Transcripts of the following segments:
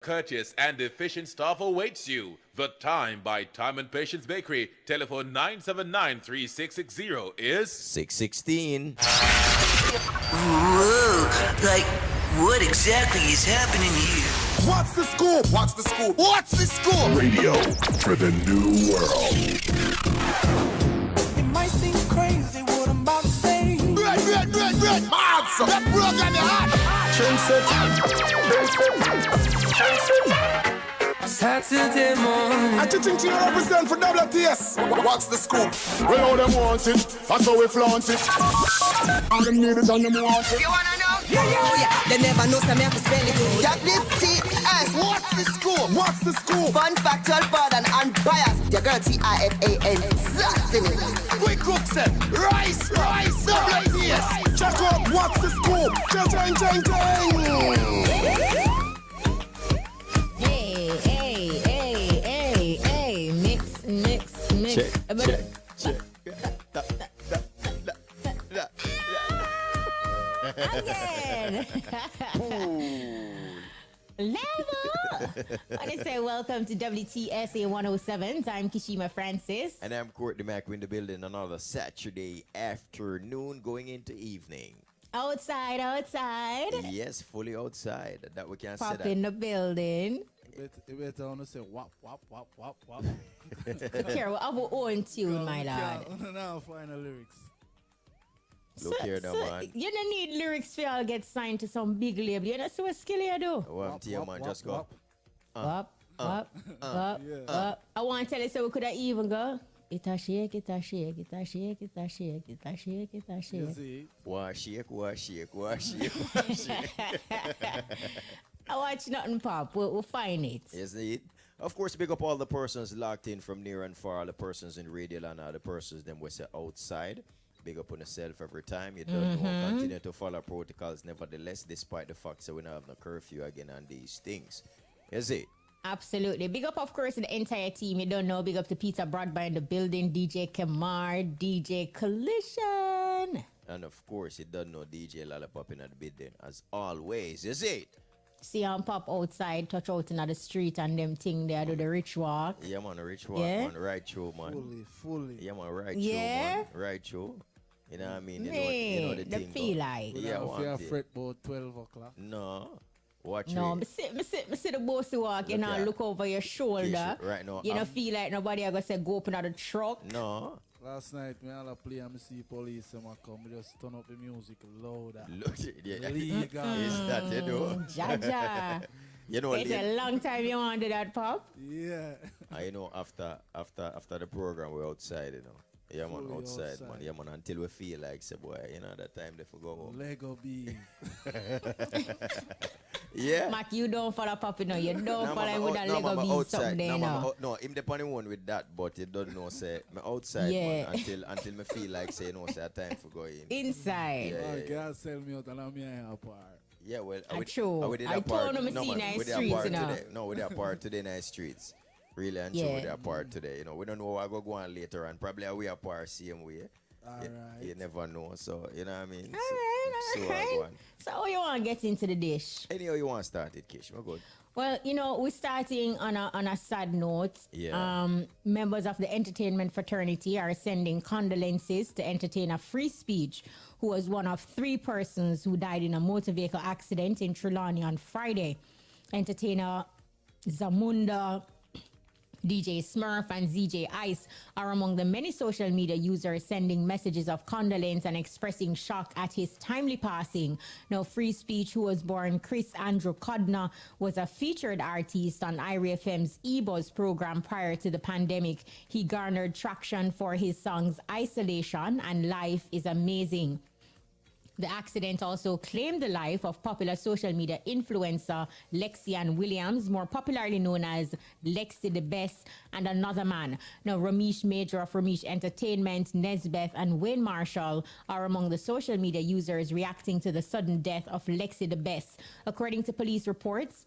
Courteous and efficient staff awaits you. The time by Time and Patience Bakery. Telephone 979-3660 is 6:16. Whoa, like, what exactly is happening here? What's the scoop? What's the scoop? What's the scoop? Radio for the new world. It might seem crazy what I'm about to say. Red. Answer. That program is hot. Saturday morning. I think you represent for WTS. What's the scoop? Well, all them want it, that's how we flaunt it. All them need it and them want it. You wanna know? Yeah. They never know some have to spell it. WTS. What's the scoop? What's the scoop? Fun, factual, fun, and unbiased. Your girl TIFAN. Quick cook set. Rice, WTS. Check out what's the scoop? Chang. Hey, mix. Check. Again. Level. I want to say welcome to WTSA 107. I'm Kishima Francis. And I'm Courtney Mack in the building. Another Saturday afternoon going into evening. Outside. Yes, fully outside. That we can say Pop that. in the building. You better want to say wap. Here, we have our own tune, my lord. Now find the lyrics. Look here now, man. You don't need lyrics for y'all get signed to some big label. You know what skill you do? Well, to you, man, just go. Up. I want to tell you so we could have even go. It a shake. You see? Wah shake. I watch nothing pop. We'll find it. Is it? Of course, big up all the persons locked in from near and far, the persons in radio land, all the persons them we say outside. Big up on yourself every time. You don't know. Continue to follow protocols, nevertheless, despite the fact that we don't have no curfew again on these things. Is it? Absolutely. Big up, of course, the entire team. You don't know. Big up to Peter Broadband in the building, DJ Kamar, DJ Collision. And of course, you don't know DJ Lollipop in the building, as always. Is it? See him pop outside, touch out in the street and them thing there, do the rich walk. Yeah, man, the rich walk, Yeah. man. Right through, man. Fully. Yeah, man, right Yeah. through, man. Right through. You know what I mean? You know the The thing. feel go. like. Yeah, If you want have it. fret about 12 o'clock. No. Watch No, it. me see the bossy walk, you Look know, here. look over your shoulder. Right now, You don't feel like nobody are going to say go open out the truck. No. Last night, me all play and me see police and I come, me just turn up the music louder. Look, yeah. Legal. Is that, you know? Jaja. You know, It's a long time you wanted that, Pop. Yeah. you know, after the program, we're outside, you know. Yeah, man, Fully outside, outside. man. Yeah, man, until we feel like, say, boy, you know, that time they forgo home. Lego beef. Yeah. Mac, you don't follow Pop, you know. You don't No, follow him with a no, Lego mama, beat outside. something there, No, mama, now. no, him the funny one with that, but you don't know, say, me outside, Yeah. man, until me feel like, say, you know, say, time for going. Inside. Yeah. Man, can't sell me out and I'm here apart. Yeah, well, True. we did I that part. told him I No, see man, nice we did that streets, part you know. today. No, we did that part today, nice streets. Really and true, Yeah. we did that part today. You know, we don't know what go on later, and probably we are part same way. Alright. You never know, so you know what I mean. All right. So I go on. So how you want to get into the dish? Anyhow, you want to start it, Kish? We're good. Well, you know, we're starting on a sad note. Yeah. Members of the entertainment fraternity are sending condolences to entertainer Free Speech, who was one of 3 persons who died in a motor vehicle accident in Trelawney on Friday. Entertainer Zamunda, DJ Smurf and ZJ Ice are among the many social media users sending messages of condolence and expressing shock at his timely passing. Now, Free Speech, who was born Chris Andrew Codner, was a featured artist on IRIE FM's eBuzz program prior to the pandemic. He garnered traction for his songs Isolation and Life is Amazing. The accident also claimed the life of popular social media influencer Lexian Williams, more popularly known as Lexi the Best, and another man. Now, Ramesh Major of Ramesh Entertainment, Nesbeth, and Wayne Marshall are among the social media users reacting to the sudden death of Lexi the Best. According to police reports,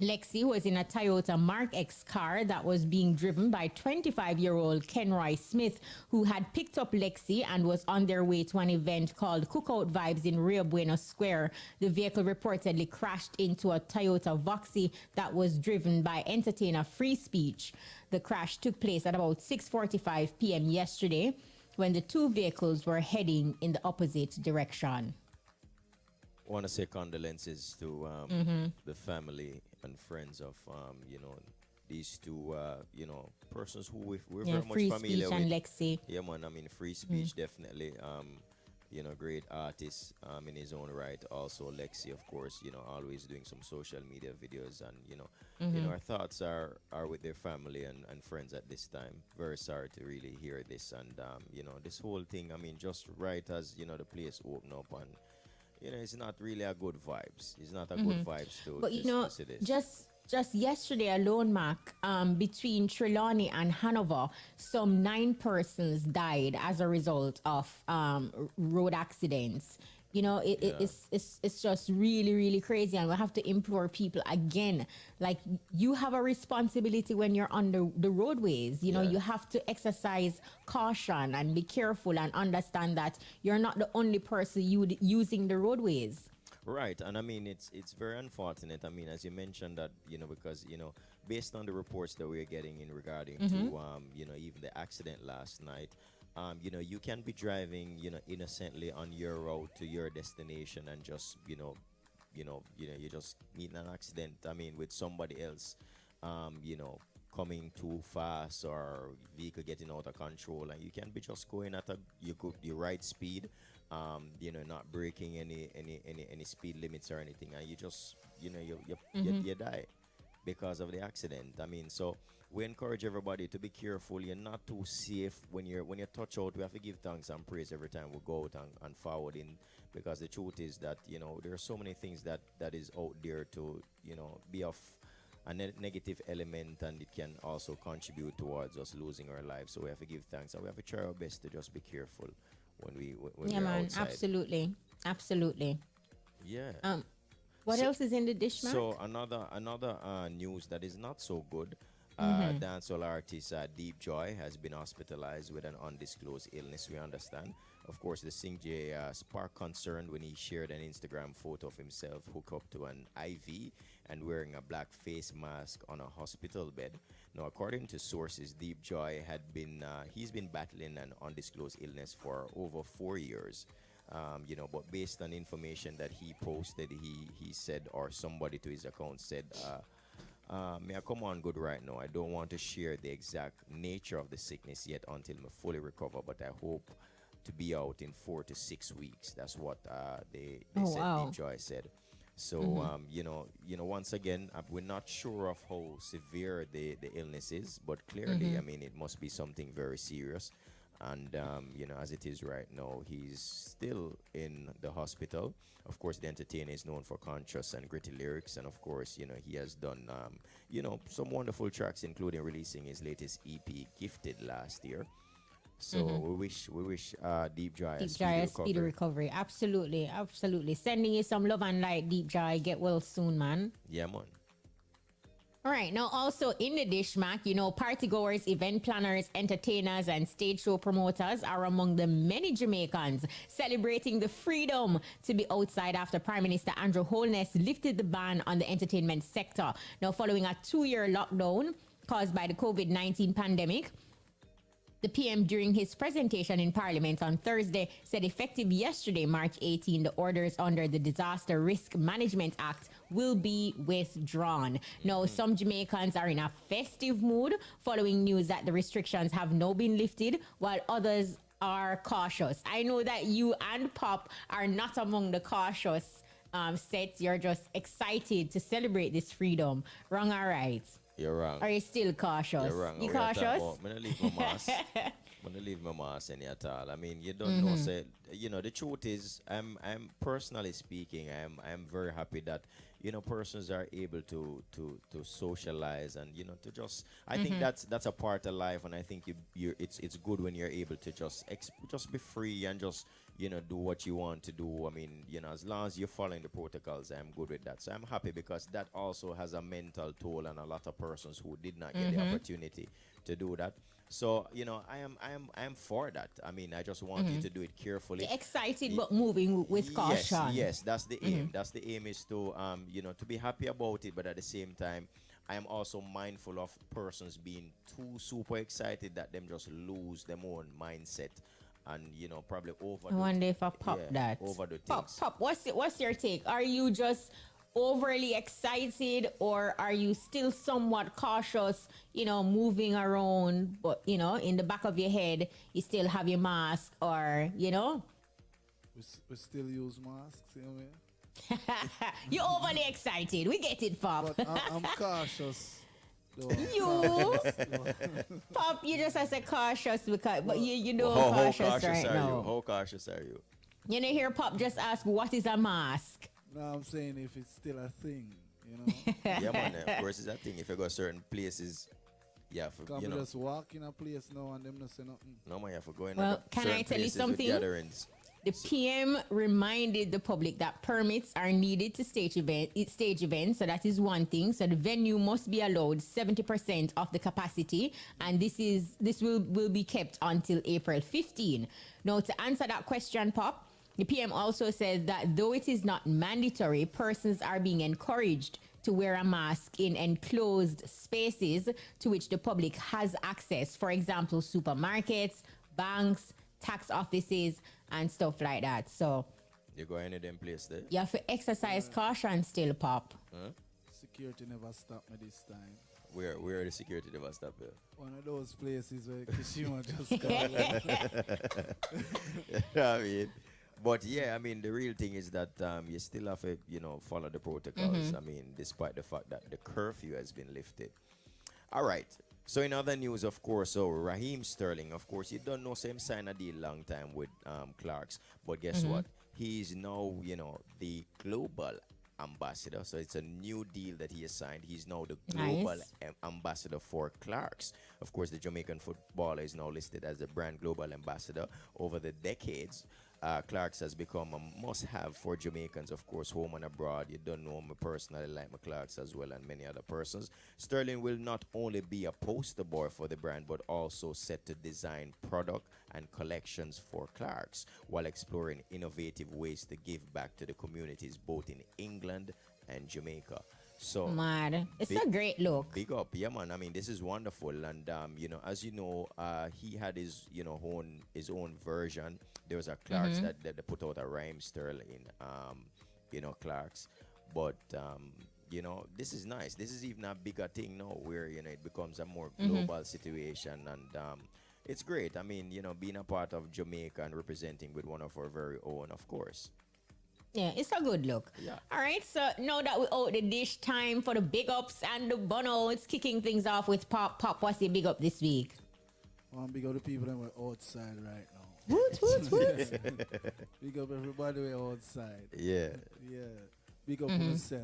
Lexi was in a Toyota Mark X car that was being driven by 25-year-old Kenroy Smith, who had picked up Lexi and was on their way to an event called Cookout Vibes in Rio Bueno Square. The vehicle reportedly crashed into a Toyota Voxy that was driven by entertainer Free Speech. The crash took place at about 6:45 p.m. yesterday when the two vehicles were heading in the opposite direction. I want to say condolences to the family and friends of these two persons who we're very much Free familiar Speech with. and Lexi. Yeah, man. I mean, Free Speech definitely. Great artist in his own right. Also, Lexi, of course, always doing some social media videos, and our thoughts are with their family and friends at this time. Very sorry to really hear this, and this whole thing. I mean, just right as the place opened up, and it's not really a good vibes. It's not a good vibes to. But to see this. just yesterday alone, Mac, between Trelawney and Hanover, some 9 persons died as a result of road accidents. It's just really, really crazy, and we have to implore people again. Like, you have a responsibility when you're on the roadways. You have to exercise caution and be careful and understand that you're not the only person using the roadways. Right, and I mean it's very unfortunate. I mean, as you mentioned that because based on the reports that we're getting in regarding to even the accident last night, you can be driving innocently on your route to your destination and just you just meet an accident. I mean, with somebody else, coming too fast or vehicle getting out of control, and you can be just going at your right speed. Not breaking any speed limits or anything, and you just you die because of the accident. I mean, so we encourage everybody to be careful. You're not too safe when you touch out. We have to give thanks and praise every time we go out and forward in, because the truth is that there are so many things that is out there to be of a negative element, and it can also contribute towards us losing our lives. So we have to give thanks, and we have to try our best to just be careful when we're outside. Absolutely. Yeah. What else is in the dish, Mark? So another news that is not so good. Dancehall artist Deep Joy has been hospitalized with an undisclosed illness, we understand. Of course, the Singh sparked concern when he shared an Instagram photo of himself hooked up to an IV and wearing a black face mask on a hospital bed. Now, according to sources, Deep Joy he's been battling an undisclosed illness for over 4 years. But based on information that he posted, he said, or somebody to his account said, may I come on good right now? I don't want to share the exact nature of the sickness yet until I fully recover, but I hope to be out in 4 to 6 weeks. That's what they said. Wow. Deep Joy said. So once again, we're not sure of how severe the illness is, but clearly, I mean, it must be something very serious. And as it is right now, he's still in the hospital. Of course, the entertainer is known for conscious and gritty lyrics, and of course, he has done some wonderful tracks, including releasing his latest EP, Gifted, last year. So we wish Deep Joy a speedy recovery. Absolutely. Sending you some love and light, Deep Joy. Get well soon, man. Yeah, man. All right. Now, also in the dish, Mac, partygoers, event planners, entertainers, and stage show promoters are among the many Jamaicans celebrating the freedom to be outside after Prime Minister Andrew Holness lifted the ban on the entertainment sector. Now, following a 2-year lockdown caused by the COVID-19 pandemic, the PM, during his presentation in Parliament on Thursday, said effective yesterday, March 18, the orders under the Disaster Risk Management Act will be withdrawn. Now, some Jamaicans are in a festive mood following news that the restrictions have now been lifted, while others are cautious. I know that you and Pop are not among the cautious set. You're just excited to celebrate this freedom. Wrong or right? You're wrong. Are you still cautious? You're wrong. You cautious? I'm going to leave my mask. I'm going to leave my mask any at all. I mean, you don't know. Say, the truth is, I'm personally speaking, I'm very happy that, persons are able to socialize and to just. I think that's a part of life, and I think it's good when you're able to just be free and just do what you want to do. I mean, as long as you're following the protocols, I'm good with that. So I'm happy because that also has a mental toll on a lot of persons who did not get the opportunity to do that. So I am for that. I mean, I just want you to do it carefully. Excited but moving with caution. Yes, that's the aim. That's the aim, is to to be happy about it, but at the same time, I am also mindful of persons being too super excited that them just lose their own mindset and probably overdo. I wonder if I pop that. Overdo things. Pop. What's your take? Are you just overly excited, or are you still somewhat cautious, moving around, but in the back of your head you still have your mask, or We still use masks, you know. You're overly excited. We get it, Pop. But I'm cautious. Though. You, Pop, you just as a cautious because, but you know how cautious right now. How cautious are you? You know, hear Pop just ask, what is a mask? No, I'm saying if it's still a thing, Yeah, man. Of course, it's a thing. If you go certain places, Come just walk in a place now and them not say nothing. No, man, you have to go in. Well, can I tell you something? The PM reminded the public that permits are needed to stage events. So that is one thing. So the venue must be allowed 70% of the capacity, and this will be kept until April 15. Now, to answer that question, Pop, the PM also says that though it is not mandatory, persons are being encouraged to wear a mask in enclosed spaces to which the public has access. For example, supermarkets, banks, tax offices, and stuff like that. So you go any them place there? You have to exercise caution still, Pop. Huh? Security never stopped me this time. Where the security never stopped there? One of those places where Kishima just got I mean, but yeah, I mean, the real thing is that you still have to, follow the protocols. I mean, despite the fact that the curfew has been lifted. All right. So in other news, of course, Raheem Sterling, of course, you don't know, same sign a deal long time with Clarks. But guess what? He's now, the global ambassador. So it's a new deal that he has signed. He's now the global ambassador for Clarks. Of course, the Jamaican footballer is now listed as the brand global ambassador. Over the decades, Clarks has become a must-have for Jamaicans, of course, home and abroad. You don't know me personally, like my Clarks as well, and many other persons. Sterling will not only be a poster boy for the brand, but also set to design product and collections for Clarks, while exploring innovative ways to give back to the communities both in England and Jamaica. So mad. It's a great look. Big up, yeah, man. I mean, this is wonderful, and as you know, he had his own version. There was a Clarks that they put out a Raheem Sterling, Clarks, but this is nice. This is even a bigger thing now, where it becomes a more global situation, and it's great. I mean, being a part of Jamaica and representing with one of our very own, of course. Yeah, it's a good look. Yeah. All right, so now that we're out the dish, time for the big ups and the bonos, kicking things off with Pop. Pop, what's the big up this week? Well, big up the people that were outside right now. Woot. Big up everybody we're outside. Yeah. Yeah. Big up on yourself.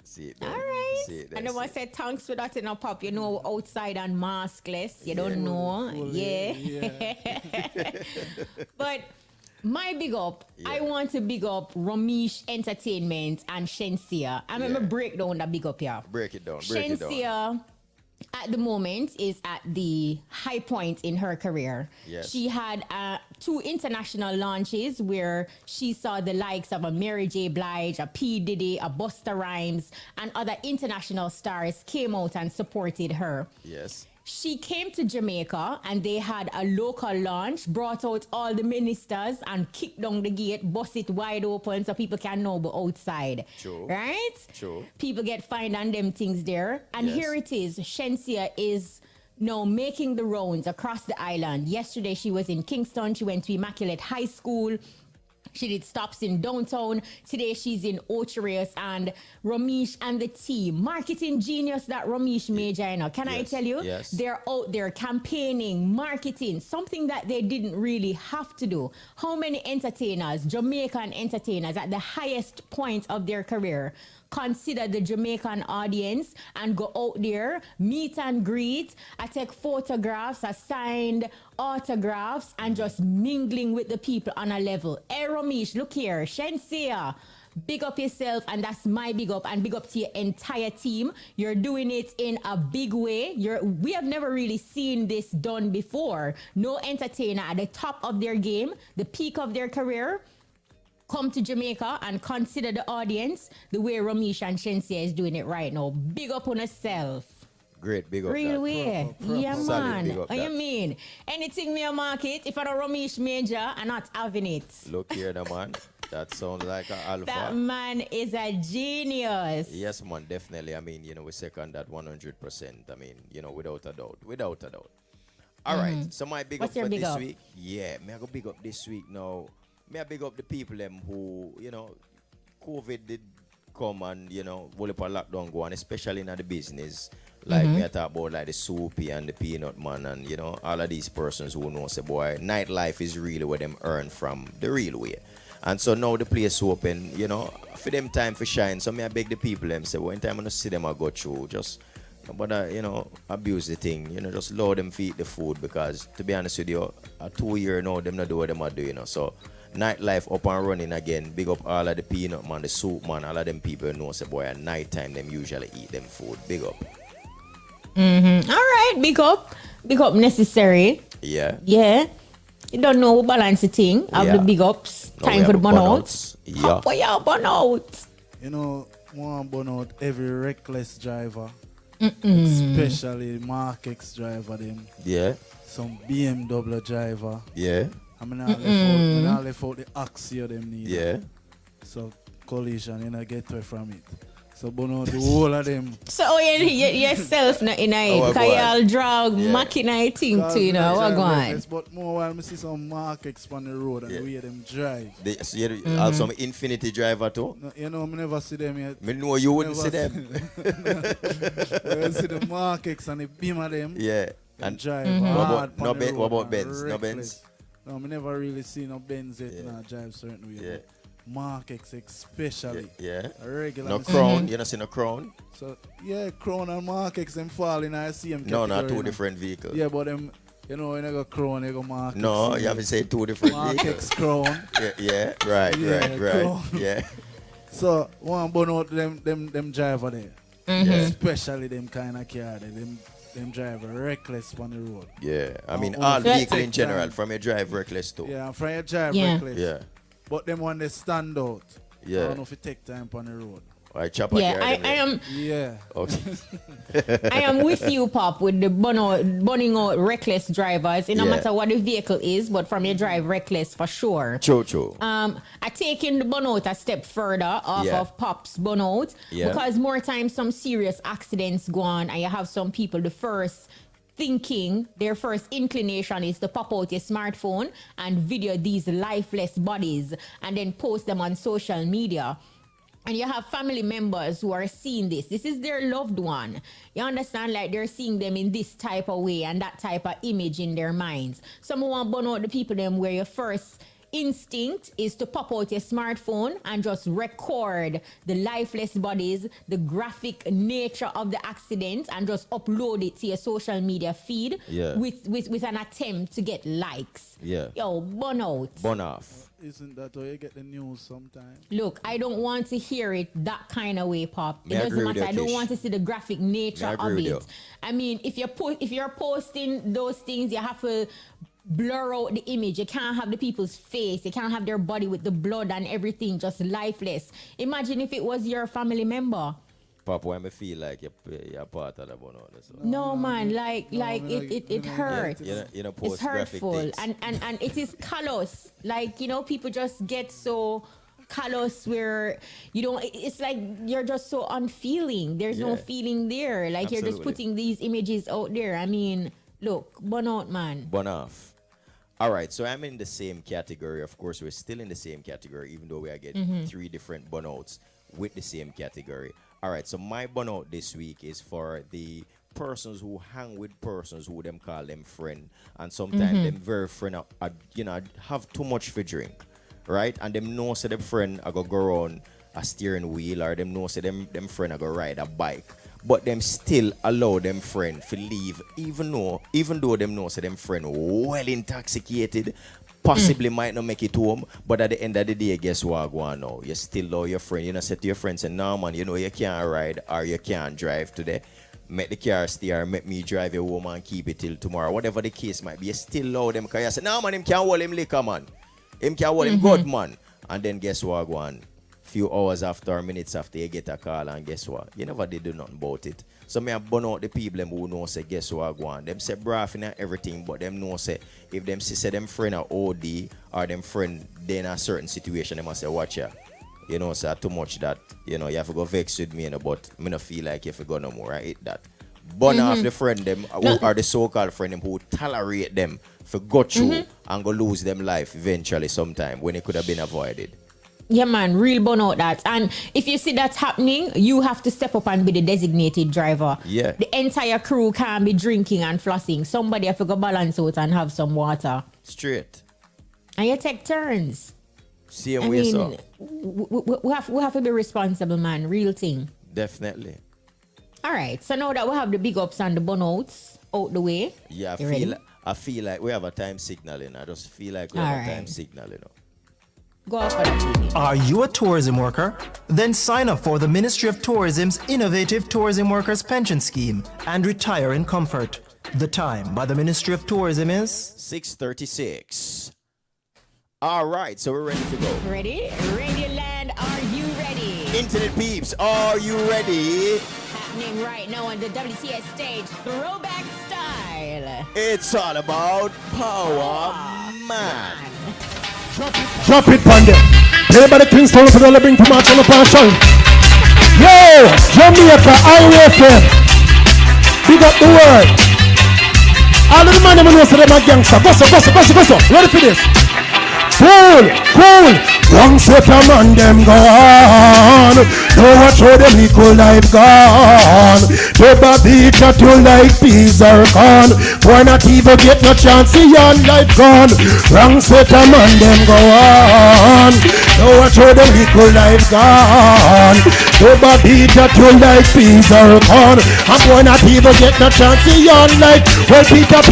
See it All there. right. See it there. And then I said thanks for that, Pop. Outside and maskless. You don't know. Yeah. But my big up, I want to big up Ramesh Entertainment and Shensia. I'm going to break down that big up here. Break it down. Shensia, at the moment, is at the high point in her career. Yes. She had 2 international launches where she saw the likes of a Mary J. Blige, a P. Diddy, a Busta Rhymes, and other international stars came out and supported her. Yes. She came to Jamaica and they had a local launch, brought out all the ministers and kicked down the gate, bust it wide open so people can now be outside. True. Right? True. People get fined on them things there. And here it is. Shensia is now making the rounds across the island. Yesterday she was in Kingston. She went to Immaculate High School. She did stops in downtown. Today she's in Ocherius, and Ramesh and the team, marketing genius that Ramesh Major, Can I tell you? Yes. They're out there campaigning, marketing, something that they didn't really have to do. How many entertainers, Jamaican entertainers at the highest point of their career, consider the Jamaican audience and go out there, meet and greet. I take photographs, I signed autographs, and just mingling with the people on a level. Hey, Ramesh, look here. Shensia, big up yourself, and that's my big up, and big up to your entire team. You're doing it in a big way. We have never really seen this done before. No entertainer at the top of their game, the peak of their career, come to Jamaica and consider the audience the way Ramesh and Shensia is doing it right now. Big up on yourself. Great, big up. Real way. Yeah, Solid, man. big up What you that. mean? Anything me a market, if I don't Ramesh Major, I'm not having it. Look here, the man. That sounds like an alpha. That man is a genius. Yes, man, definitely. I mean, we second that 100%. I mean, without a doubt. Without a doubt. All right. So my big What's up your for big this up? week. Yeah, me I go big up this week now. Me I big up the people them who, COVID did come and, whole up a lockdown go on, especially in the business. Like me I talk about like the soupy and the peanut man and, all of these persons who know say, boy, nightlife is really where them earn from the real way. And so now the place open, for them time for shine. So me I beg the people them say, when time I see them I go through, just but abuse the thing, just allow them feed the food, because to be honest with you, a 2 year now them not do what them are doing. So nightlife up and running again. Big up all of the peanut man, the soup man, all of them people know say boy at night time them usually eat them food. Big up. All right, big up necessary. Yeah. Yeah. You don't know who balance the thing of Yeah. the big ups. No, Time we for the have burnouts. Yeah. How y'all burn out? One burn out every reckless driver, especially Mark X driver them, Yeah. some BMW driver. Yeah. I mean, I left out the axia them need. Yeah. So collision, get away from it. So burn out the whole of them. So yourself not in it, Oh, because go on. y'all drag Yeah. machina thing too, what go on? But more while I see some Mark X on the road and Yeah. the way them drive. So you also an Infinity driver too? No, I never see them yet. Me know you wouldn't see Never them. I see the Mark X and the beam of them. Yeah. And And drive what hard about, no on the ben, road what about and Benz? No reckless. Benz? No, I never really see no Benz yet. Yeah. Nah, drive certain way. Yeah. But Mark X especially. Yeah. A regular. No Crown? You not see no Crown? So yeah, Crown and Mark X them fall in I see them. No, not category, two you know. different vehicles. Yeah, but them, when you go Crown, you go Mark No, X. you have to say two different Mark vehicles. X Crown. Yeah, right, Yeah, right. Crown. Yeah. So one burn out them driver there. Yeah. Especially them kind of car there. Them driver reckless on the road. Yeah. I mean, Oh, all yeah. vehicle in Take general, time. from your drive reckless too. Yeah, and from your drive Yeah. reckless. Yeah. But them one they stand out. I Yeah. don't know if you take time on the road. I chop a Yeah, car I them, am Yeah. Okay. I am with you, Pop, with the burning out reckless drivers. It no Yeah. matter what the vehicle is, but from your drive reckless for sure. True. I taking the burnout a step further off Yeah. of Pop's burnout Yeah. because more times some serious accidents go on and you have some people the first thinking, their first inclination is to pop out your smartphone and video these lifeless bodies and then post them on social media. And you have family members who are seeing this. This is their loved one. You understand? Like they're seeing them in this type of way and that type of image in their minds. Some want to burn out the people them where your first instinct is to pop out your smartphone and just record the lifeless bodies, the graphic nature of the accident, and just upload it to your social media feed Yeah. with an attempt to get likes. Yeah. Yo, burn out. Burn off. Isn't that how you get the news sometimes? Look, I don't want to hear it that kind of way, Pop. Me It agree doesn't with matter. I you, don't Kish. want to see the graphic nature Me of agree with it. you. I mean, if you're posting those things, you have to blur out the image. You can't have the people's face. You can't have their body with the blood and everything just lifeless. Imagine if it was your family member. Papa, why me feel like you're part of the burnout. So. No, man, like me it not hurts. get it. You know, It's post graphic hurtful things. and it is callous. Like, people just get so callous where it's like you're just so unfeeling. There's no Yeah. feeling there. Like you're just Absolutely. putting these images out there. I mean, look, burn out, man. Burn off. All right, so I'm in the same category. Of course, we're still in the same category, even though we are getting 3 different burnouts with the same category. All right, so my burnout this week is for the persons who hang with persons who them call them friend, and sometimes them very friend have too much for drink, right? And them know so the friend I go around a steering wheel, or them know say them friend are go ride a bike. But them still allow them friend to leave, even though them know say them friend well intoxicated, possibly might not make it home. But at the end of the day, guess what go on now? You still love your friend. You know, say to your friend, say, no man, you know you can't ride or you can't drive today. Make the car stay or make me drive you home and keep it till tomorrow. Whatever the case might be, you still love them because you say, no man, him can't hold him liquor, man. Him can't hold him good, man. And then guess what go on? Few hours after or minutes after you get a call, and guess what? You never did do nothing about it. So me have burn out the people who know say guess what go on. Them say braffing and everything, but them know say if them say them friend are OD or them friend they in a certain situation, they must say watch ya. You know, say too much that you know you have to go vex with me, you know, but me not feel like you have to go no more. I hate that. Burn off the friend them who are the so-called friend them who tolerate them for go through and go lose them life eventually sometime when it could have been avoided. Yeah, man, real burn out that. And if you see that's happening, you have to step up and be the designated driver. Yeah. The entire crew can't be drinking and flossing. Somebody have to go balance out and have some water. Straight. And you take turns. Same way, so. We have to be responsible, man. Real thing. Definitely. All right. So now that we have the big ups and the burnouts out the way. Yeah, I feel like we have a time signaling. I just feel like we have a time signal, you know. Go out for that. Are you a tourism worker? Then sign up for the Ministry of Tourism's innovative Tourism Workers Pension Scheme and retire in comfort. The time by the Ministry of Tourism is 6:36. All right, so we're ready to go. Ready? Radioland, are you ready? Internet peeps, are you ready? Happening right now on the WTS stage, throwback style. It's all about Power Man. Drop it, Panda. Everybody Kingston for the bring from out on the passion. Yo, Jamaica, IRIE FM. Big up the word. All of the man them know say them a gangster. Go. Ready for this? Cool. Wrong set a man them gone. Don't watch how them equal life gone. The baby chat you like peas are gone. Why not even get no chance see your life gone. Wrong set a man them gone. Don't watch how them equal life gone. The baby chat you like peas are gone. And why not even get no chance see your life. Well Peter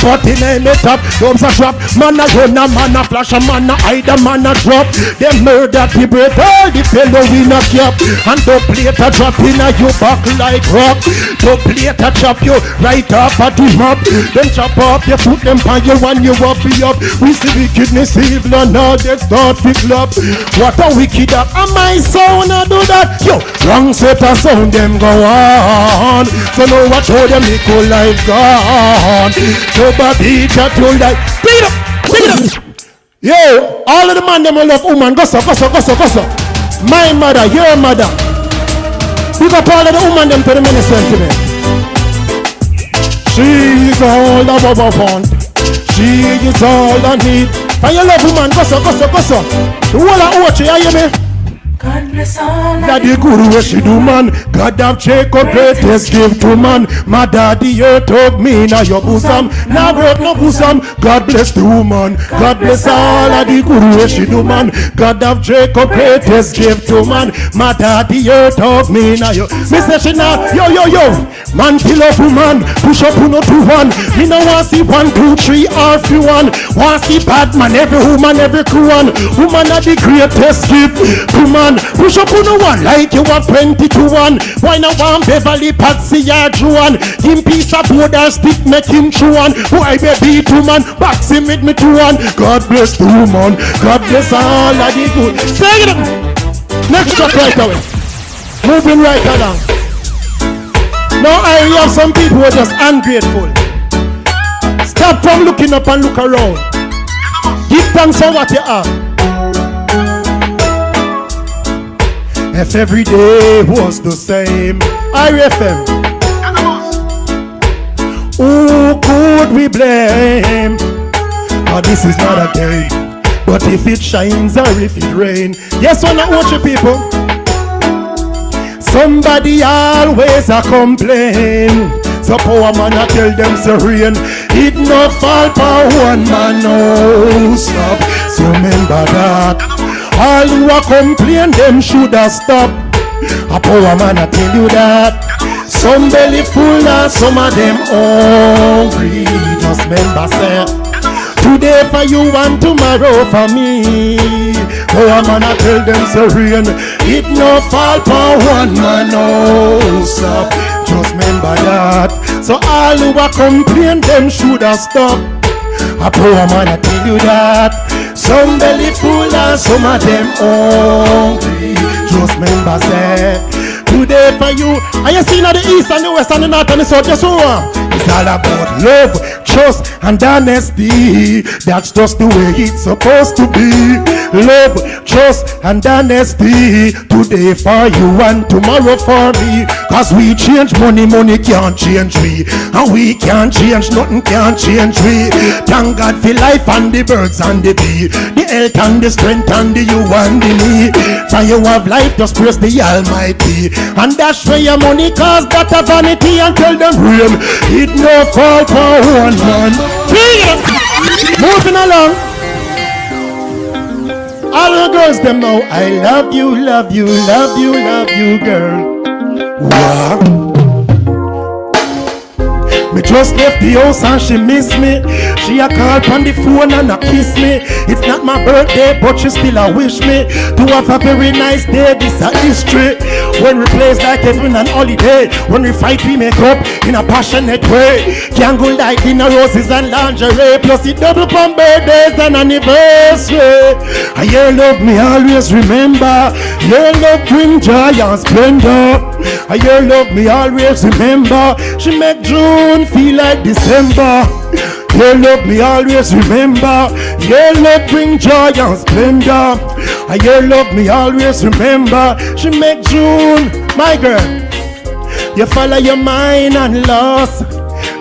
party name it up. Domes a drop. Man a run a man a flash a man a hide a man a drop. Them murder the bread, all the fellow in a cap. And the plate a drop in a you back like rock. The plate a chop you right off at the map. Them chop off your foot, them pan you and you up be up. We see wickedness, evil and all that start to club. What a wicked up, and my sound a do that. Yo, wrong set a sound them go on. So now watch how them equal life gone. Nobody chat you like, pick it up. Yo, all of the man them will love woman. Go so. My mother, your mother. Pick up all of the woman them to the many sentiment. She is all the bubble fun. She is all I need. And you love woman. Go so. The whole of Ochi, you hear me? God bless all that the good way she do, man. God have Jacob greatest give to man. My daddy you took me now your bosom. Now broke no bosom. God bless the woman. God bless all of the good way she do, man. God have Jacob greatest give to man. My daddy you took me now your. Mr. Shina, yo. Man fill up woman. Push up uno to one. Me no want see 1, 2, 3 or few one. Want see bad man every woman every crew one. Woman are the greatest gift to man. Push up on one like you are 20-1. Why not one Beverly Patsy or Juan? Him piece of wood or stick make him chew one. Why baby two man box him with me 2-1. God bless the woman. God bless all of the good. Take it up. Next track right away. Moving right along. Now I have some people who are just ungrateful. Stop from looking up and look around. Give thanks for what you have. If every day was the same, IRIE FM. Who could we blame? But this is not a game. But if it shines or if it rain, yes or not, watch you people. Somebody always a complain. So power man I tell them so rain. It not fall for one man, no stop. So remember that. All who a complain, them shoulda stop. A poor man, I tell you that. Some belly full and some of them hungry. Just remember, say, today for you and tomorrow for me. Poor man, I tell them, so rain, it no fall for one man, no stop. Just remember that. So all who a complain, them shoulda stop. A poor man, I tell you that. Some belly full and some of them hungry. Just remember, say, today for you. And you see now the east and the west and the north and the south, just so it's all about love, trust and honesty. That's just the way it's supposed to be. Love, trust and honesty. Today for you and tomorrow for me. Cause we change money, money can't change we. And we can't change, nothing can't change we. Thank God for life and the birds and the bee. The health and the strength and the you and the me. For you have life, just praise the Almighty. And dash where your money cause that a vanity. And tell them real, it no fall for one man. Moving along. All the girls them know I love you, love you, love you, love you, girl. Wow. Me just left the house and she miss me. She a call on the phone and a kiss me. It's not my birthday but she still a wish me to have a very nice day. This a history. When we plays like heaven and holiday. When we fight we make up in a passionate way. Candle light, dinner, roses and lingerie. Plus it double on birthdays and anniversary. And your love me always remember. Your love bring joy and splendor. And your love me always remember. She make June feel like December. Your love me always remember. Your love bring joy and splendor. And your love me always remember. She make June, my girl. You follow your mind and lost.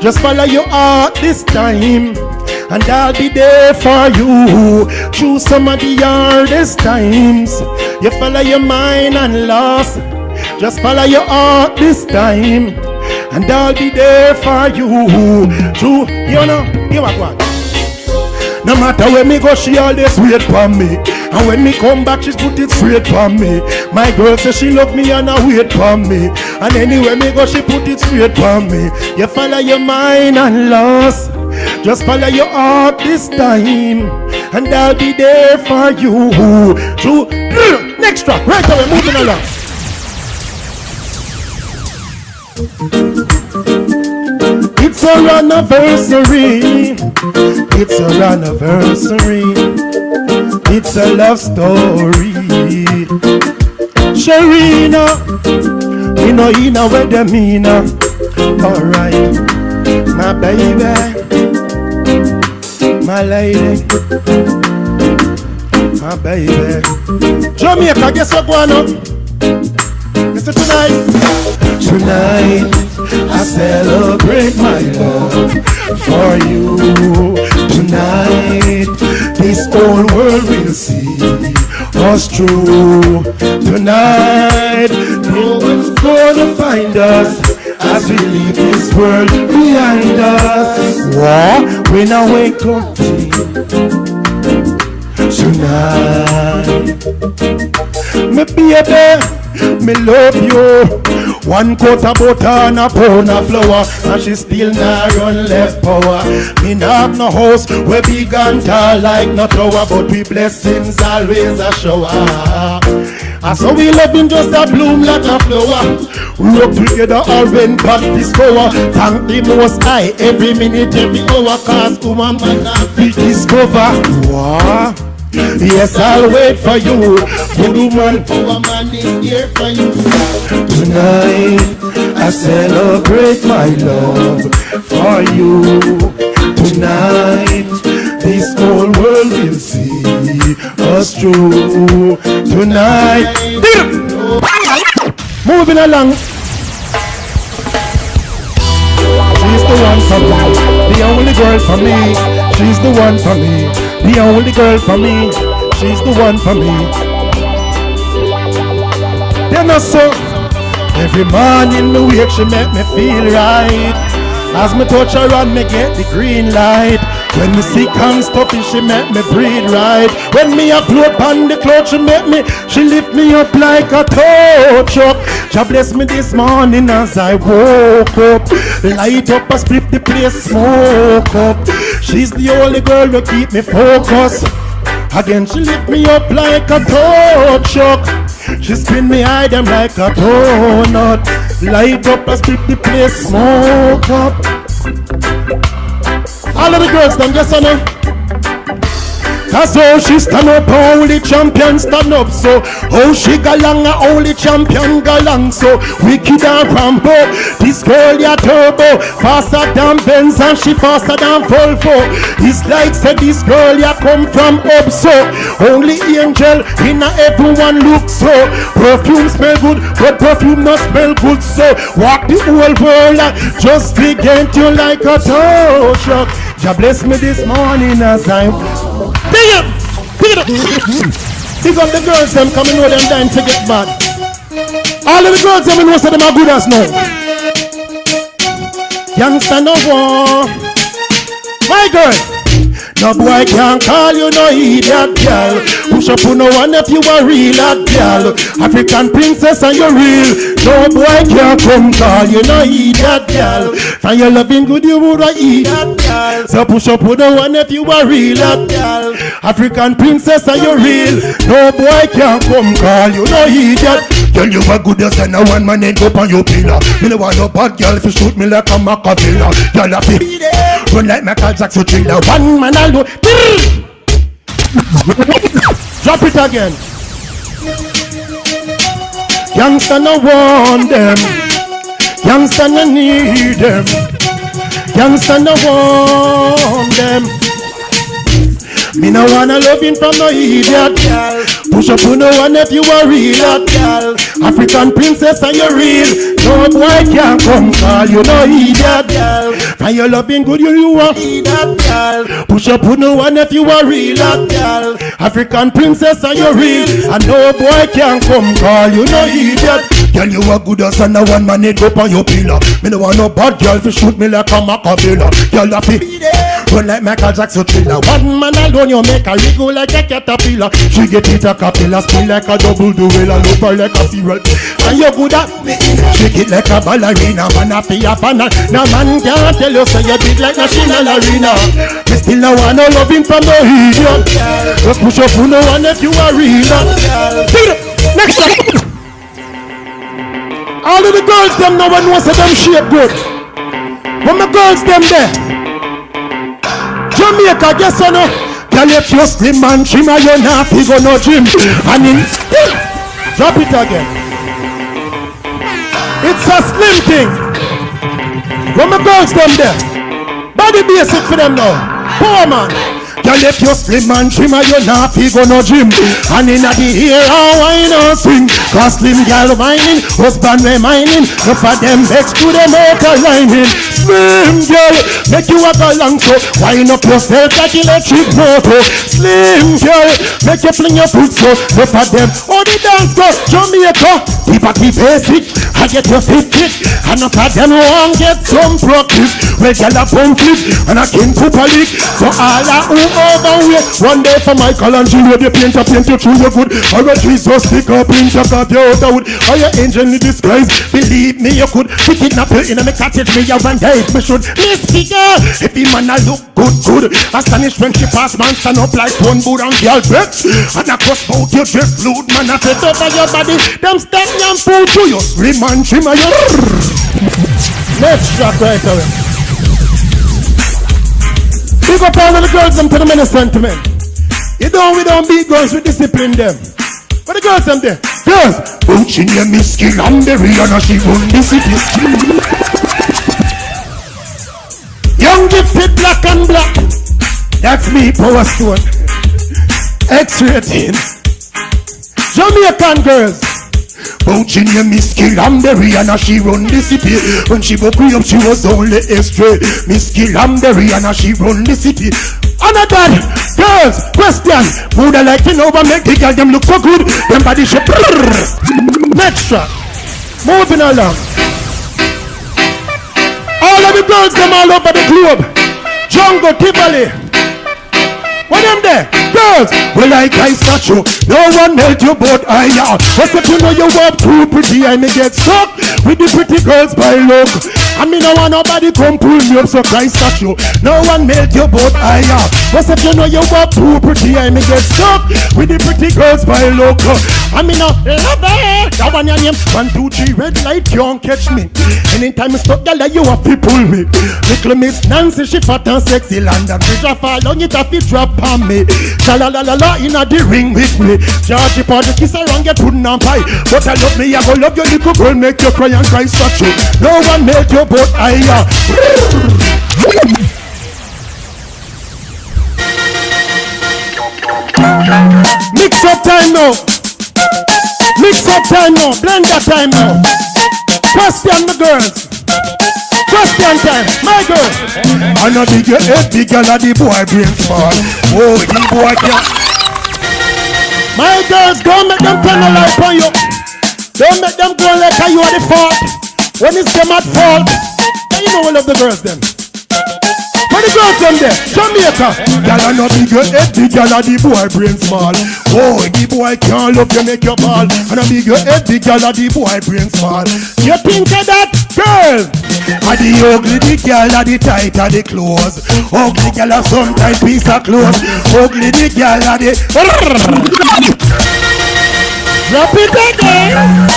Just follow your heart this time. And I'll be there for you through some of the hardest times. You follow your mind and lost. Just follow your heart this time. And I'll be there for you. True, you know, you are one. No matter where me go, she always wait for me. And when me come back, she's put it straight for me. My girl says she love me and I wait for me. And anywhere me go, she put it straight for me. You follow your mind and lost. Just follow your heart this time. And I'll be there for you. True. Next track, right away, moving along. It's our anniversary. It's our anniversary. It's a love story. Sharina, you know where the meaner. Alright, my baby, my lady, my baby. Jamaica, guess what going on? Listen tonight. Tonight I celebrate my love for you. Tonight this whole world will see us true. Tonight no one's gonna find us as we leave this world behind us. What? When I wake up tonight, me baby, me love you. One quart of butter and a pound of flour, and she still not run left power. Me not have no house where big and tall like no tower, but we blessings always a shower. And so we loving just a bloom like a flower. We work together all when God discover. Thank the Most High every minute, every hour, cause woman man not be discover. Wow. Yes, I'll wait for you. Good woman, poor man is here for you. Tonight I celebrate my love for you. Tonight this whole world will see us through. Tonight, moving along. She's the one for me, the only girl for me. She's the one for me, the only girl for me. She's the one for me. Then so every morning me wake, she make me feel right. As me touch her and me get the green light. When me sick and stuffy, she make me breathe right. When me a float on the cloud, she lift me up like a tow truck. She bless me this morning as I woke up. Light up a split the place, smoke up. She's the only girl who keep me focused. Again she lift me up like a tow truck. She spin me high them like a donut. Light up a split the place, smoke up. All of the girls them just on them. Cause how she stand up, only champion stand up. So how she galang, only champion galang. So wicked and Rambo, this girl ya turbo. Faster than Benz and she faster than Volvo. It's like said this girl ya come from up. So only angel in everyone look so. Perfume smell good, but perfume not smell good. So walk the whole world just begin to like a tow truck. God bless me this morning as I'm Pick it up! Pick up the girls them coming with them dying to get bad. All of the girls them know say them are good as now. Youngster no war. My girl. No boy can't call you no idiot girl. Push up on no one if you a real hot girl. African princess and you real. No boy can't come call you no idiot girl. For your loving good you would a idiot girl. So push up on no one if you a real hot girl. African princess and you real. No boy can't come call you no idiot. Girl you a good as and a one man ain't up on your pillar. Me no want no bad girl if you shoot me like a Machiavelli. Girl a fit run like Michael Jackson thriller. One man alone. Drop it again. Youngster no want them. Youngster no need them. Youngster no want them. Me no wanna loving from no idiot girl. Push up on no one if you a real hot girl. African princess and you real. No boy can't come call you no idiot girl. And you loving good you a idiot girl. Push up on no one if you a real hot girl. African princess and you real. And no boy can't come call you no idiot. Girl you a good as and a one man it up on your pillar. Me no want no bad girl to shoot me like a Machiavelli. Girl a fit run like Michael Jackson thriller. One man alone you make a wriggle like a caterpillar. She get it a capilla, spin like a double duel and look her like a cereal. And you good at me, shake it like a ballerina. Man a fee a fan. No man can't tell you say you big like national arena. Me still no want no loving from no idiot. Just push up on no one if you a real. Next time. All of the girls them no one knows them shape good. When the girls them there Jamaica, guess or no? Girl, if you slim and trim, you not go no gym. And in drop it again. It's a slim thing. When the girls them there, body basic for them now. Poor man. Girl, if you slim and trim, you not go no gym. And in the ear, wine or sing. Cause slim girl whining, husband reminding. No for them vex to them motor lining. Slim girl, make you walk along so. Wind up yourself like electric motor. Slim girl, make you fling your foot so. No for them, oh the dance go. Jamaica, keep a keep basic. I get your fit. And no for them won't get some practice. Well, girl a pump it, and I can poop a lick. So all I overweight. One day for Michelangelo, they paint you through your good. Or a Jesus pick up in your cut your out. Or your angel in disguise. Believe me, you could. We kidnap you in a cottage, me you one day. Me should misfigure. If the man a look good. Astonished when she pass, man stand up like one boot and girl breaks. And across bout you just blood, man a set over your body. Them step and pull to you. Slim and trim a you. Let's drop right away. Big up all of the girls them to the many sentiment. We don't beat girls, we discipline them. But the girls them there. Girls, put in your misky and the Rihanna, she won the city. Young gifted black and black. That's me, Power Stone. X-rated. Jamaican girls. Pouching your Miss Kilamberry and she run the city. When she woke me up, she was only straight. Miss Kilamberry and she run the city. Another girls, question. Would I like to know what make the girl them look so good? Them body shape. Next track. Moving along. All of the girls them all over the globe. Jungle, Tivoli. What them there? Girls, well like I statue. No one melt you but I are. What's if you know you walk too pretty I may get stuck with the pretty girls by look. I mean I want nobody come pull me up so Christ statue. No one melt you but I are. What's if you know you walk too pretty I may get stuck with the pretty girls by look. I mean I love it. That one your name 1, 2, 3 red light can't catch me. Anytime I stop girl you have to pull me. Little Miss Nancy she fat and sexy land and bridge a fall on it have to drop on me. Sha-la-la-la-la inna the ring with me. Georgie for the kiss around get pudding and pie. But I love me, I go love your little girl, make you cry and cry such you. No one made you but I Mix up time now. Mix up time now. Blend that time now. Question the girls. Question time, my girl. I know big your head, big girl of the boy brain small. Oh, the boy can't. My girls, don't make them turn a light on you. Don't make them go like you are the fault. When it's them at fault, then you know all of the girls then. Where the girls them there? Jamaica. Girl I know big your head, big girl of the boy brain small. Oh, the boy can't love you, make your ball. I know big your head, big girl of the boy brain small. You think of that, girl? Are the ugly, the girl are the tight of the clothes. Ugly girl have some tight piece of clothes. Ugly the girl are the drop it again.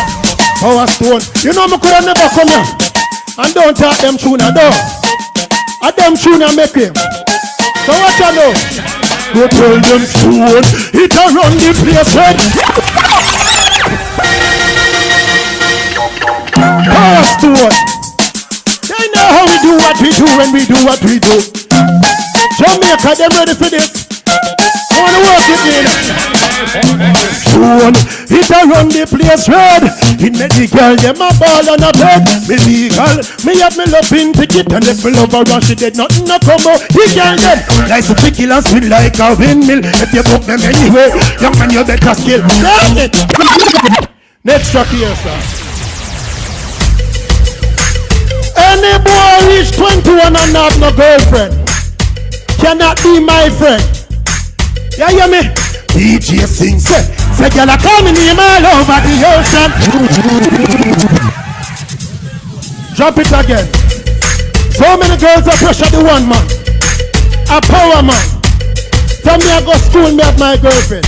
Power Stone. You know me could never come here and don't talk them tune a door. A them tune a make him. So what you know? Go tell them Stone. It a run the place red. Power Stone. They know how we do what we do when we do what we do. Jamaica, them ready for this? I wanna work with me now. Stone, it a run the place red. It make the girl them a ball on a bed. Me legal, me have me love in ticket. And if me love her and she did nothing no come out. The girl them like to pick and spin like a windmill. If you book them anyway, young man you better skill. Damn it. Next track here, sir. Any boy reach 21 and have no girlfriend cannot be my friend. You hear me? DJ sing, say girl I call me name all over the ocean. Drop it again. So many girls are pressure the one man. A power man. Tell me I go school, me have my girlfriend.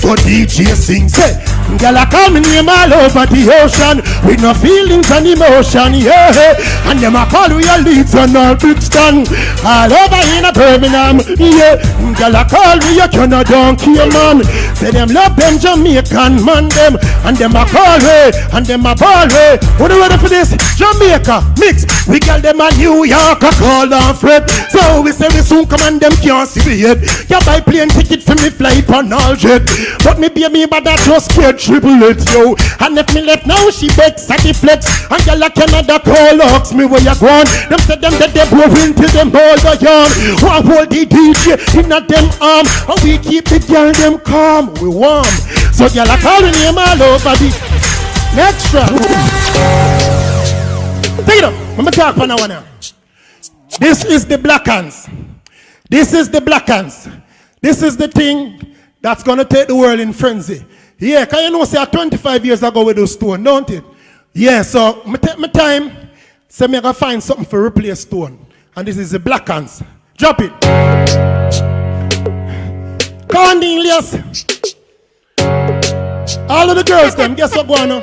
So DJ sing, say girl I call me name all over the ocean with no feelings and emotion, yeah. And them a call we a leads and all Brixton all over in a Birmingham, yeah. Girl I call we a kind of donkey man. Say them love them Jamaican man them. And them a call way and them a ball way. What are you ready for this? Jamaica mix. We girl them a New York a call and fret. So we say we soon come and them can't see me yet. You buy plane ticket for me flight on all jet. But me be me but that just scared triple it, yo. And if me left now, she begs at the flex. And girl a Canada call ask me where you gone. Them say them that they blowing till them all the yarn. One hold the DJ in a them arm. And we keep the girl them calm, we warm. So girl a calling him all over the next track. Take it up, let me talk for now. This is the Black Hands. This is the Black Hands. This is the thing that's gonna take the world in frenzy. Yeah, can you know say 25 years ago we do Stone, don't it? Yeah, so I take my time, so me I gotta find something for replace Stone. And this is the Black Hands. Drop it. Come on, Elias. All of the girls them, guess what going on?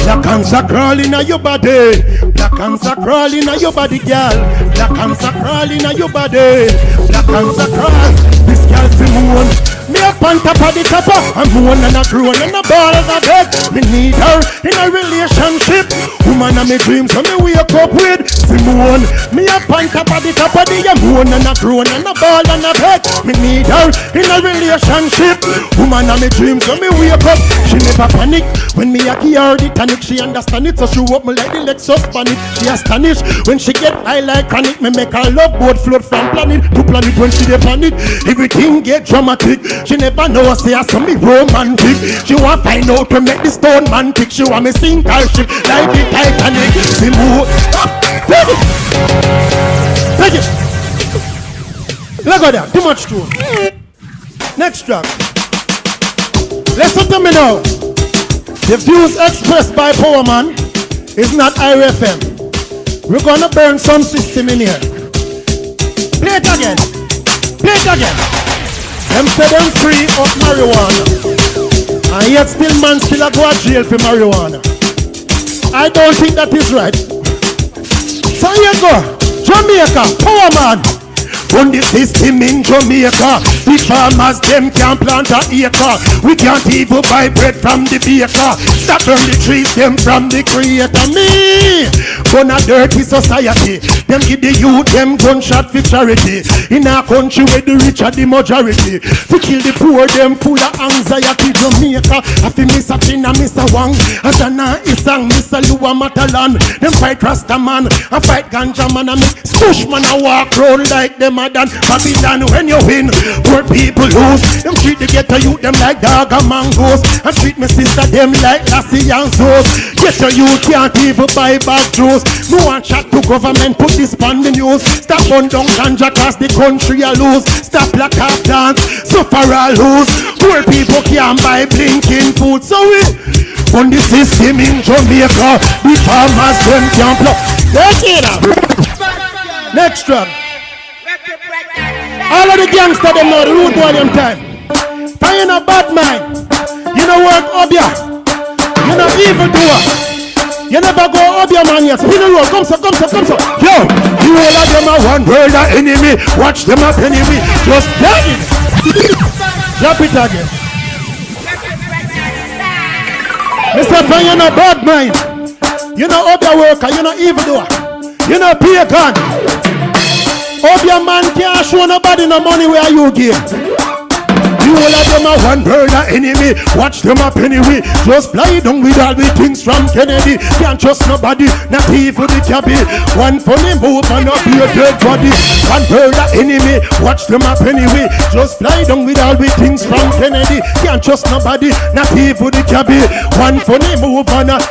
Black hands are crawling on your body. Black hands are crawling on your body, girl. Black hands are crawling on your body. Black hands are crawling. This girl's the moon. Me up on top of the copper. I'm moon and a grown and a ball of a bed. Me need her in a relationship. Woman of me dreams so me wake up with Simone. Me up on top of the copper. The moon and a grown and a ball and a bed. Me need her in a relationship. Woman of me dreams so me wake up. She never panic when me a give her the tonic. She understand it so she walk me like the Lexus panic. She astonished when she get high like chronic. Me make her love boat float from planet to planet. When she dey planet everything get dramatic. She never know say I saw me romantic. She want find out to make the stone man tick. She want me sink her ship like the Titanic. She move. Take it. Take it. Look at that, too much tune. Next track. Listen to me now. The views expressed by Power Man is not IRIE FM. We're gonna burn some system in here. Play it again. Play it again. Them say them free of marijuana, and yet still man still a go to jail for marijuana. I don't think that is right. So here you go. Jamaica, Power Man. Run the system in Jamaica. The farmers, them can't plant a acre. We can't even buy bread from the baker. Stop burn the trees, them from the creator. Me, run a dirty society. Them give the youth, them gunshot for charity. In a country where the rich are the majority. To kill the poor, them full of anxiety. Jamaica, I feel miss a chin and miss a wang. Asana isang, miss a luwa matalan. Them fight Rasta man, I fight ganja man. I make spush man, I walk round like them. Than Babylon. When you win, poor people lose. Them treat the ghetto youth them like dog and mangoes, and treat my sister them like lassie and Zoes. Ghetto youth can't even buy bag juice. No one chat to government, put this on the news. Stop on down ganja cause the country a lose. Stop black half dance, suffer a lose. Poor people can't buy blinking food. So we on the system in Jamaica. The farmers them can't block. Let's hear that. Next track. All of the gangsters them know the root boy them time. Find a bad mind. You know work up ya. You know evil doer. You never go up your man yet. Spin the road. Come so. Yo, you all of them are one world of enemy. Watch them up enemy. Just play it. Drop it again. Mr. Find a bad mind. You know up your worker. You know evil doer. You know pagan. Hope your man can't show nobody no money where you give. You all of them are one bird of enemy. Watch them up anyway. Just fly down with all the things from Kennedy. Can't trust nobody, not even the cabin. One funny move and not be a dead body. One bird of enemy. Watch them up anyway. Just fly down with all the things from Kennedy. Can't trust nobody, not even the cabin. One funny move and not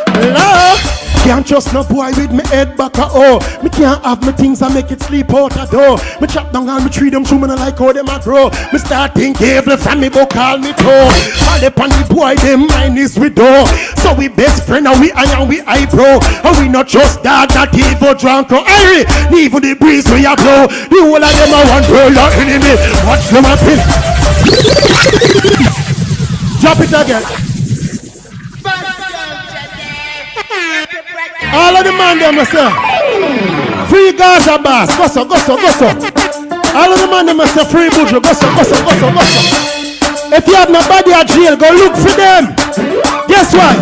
can't trust no boy with me head back a oh. Me can't have me things and make it sleep out a door. Me chop down and me treat them through me not like how them a grow. Me start think evil from me book call me toe. All the pan the boy them mind is with door. So we best friend and we iron we eyebrow. And we not just dog not evil drunk or IRIE. Even the breeze we a blow. The whole of them are one girl or enemy. Watch them up in. Drop it again. All of the man them say free Gaza boss, go so. All of the man them say free Bujo, go so. If you have nobody at jail, go look for them. Guess what?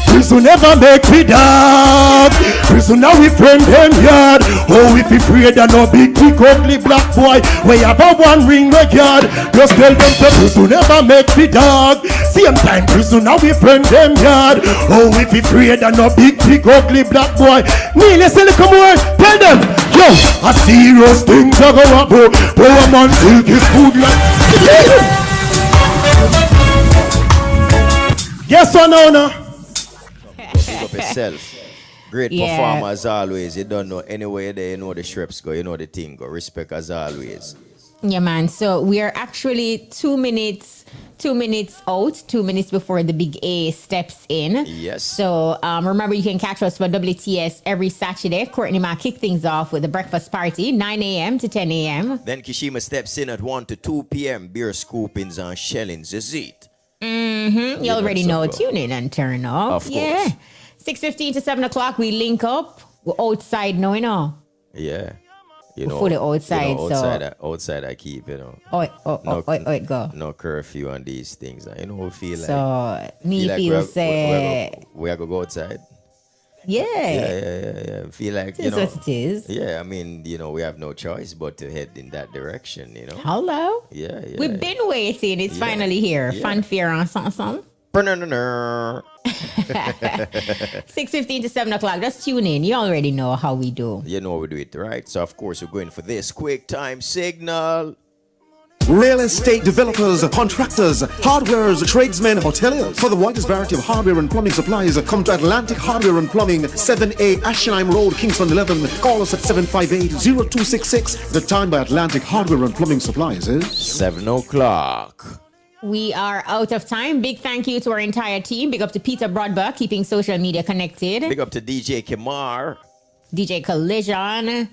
Prison never make me dog. Prison now we friend them yard. Oh, if you afraid of no big ugly black boy, we have a one ring record. Just tell them to prison never make me dog. Same time prison now we friend them yard. Oh, if you afraid of no big ugly black boy, me listen come on, tell them, yo, a serious things are go up. Power man silk is food like. Yes or no? Pick up yourself. Great performer as always. You don't know anywhere there, you know the shreps go, you know the thing go. Respect as always. Yeah, man. So we are actually 2 minutes out, 2 minutes before the big A steps in. Yes. So remember, you can catch us for WTS every Saturday. Courtney Ma kick things off with the breakfast party, 9 a.m. to 10 a.m. Then Kishima steps in at 1 to 2 p.m. Beer scoopings and shellings. Is it? Mm-hmm. You already know. Tune in and turn up. Of course. 6:15 to 7 o'clock, we link up. We're outside now, you know. Yeah. You know, fully outside, outside I keep, you know. Go. No curfew on these things. You know, we feel like. So, me feel say. We are going to go outside. Yeah. Yeah. Feel like, you know. That's what it is. Yeah, I mean, you know, we have no choice but to head in that direction, you know. Hello. Yeah. We've been waiting. It's finally here. Yeah. Fanfare on something. 6:15 to 7 o'clock. Just tune in. You already know how we do. You know we do it, right? So, of course, we're going for this quick time signal. real estate developers, contractors, hardwares, tradesmen, hoteliers. For the widest variety of hardware and plumbing supplies, come to Atlantic Hardware and Plumbing, 7A Ashenheim Road, Kingston 11. Call us at 758-0266. The time by Atlantic Hardware and Plumbing Supplies is 7 o'clock. We are out of time. Big thank you to our entire team. Big up to Peter Broadbach, keeping social media connected. Big up to DJ Kimar. DJ Collision.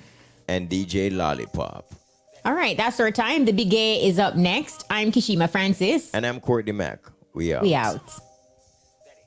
And DJ Lollipop. All right, that's our time. The Big A is up next. I'm Kishima Francis. And I'm Courtney Mack. We out. We out.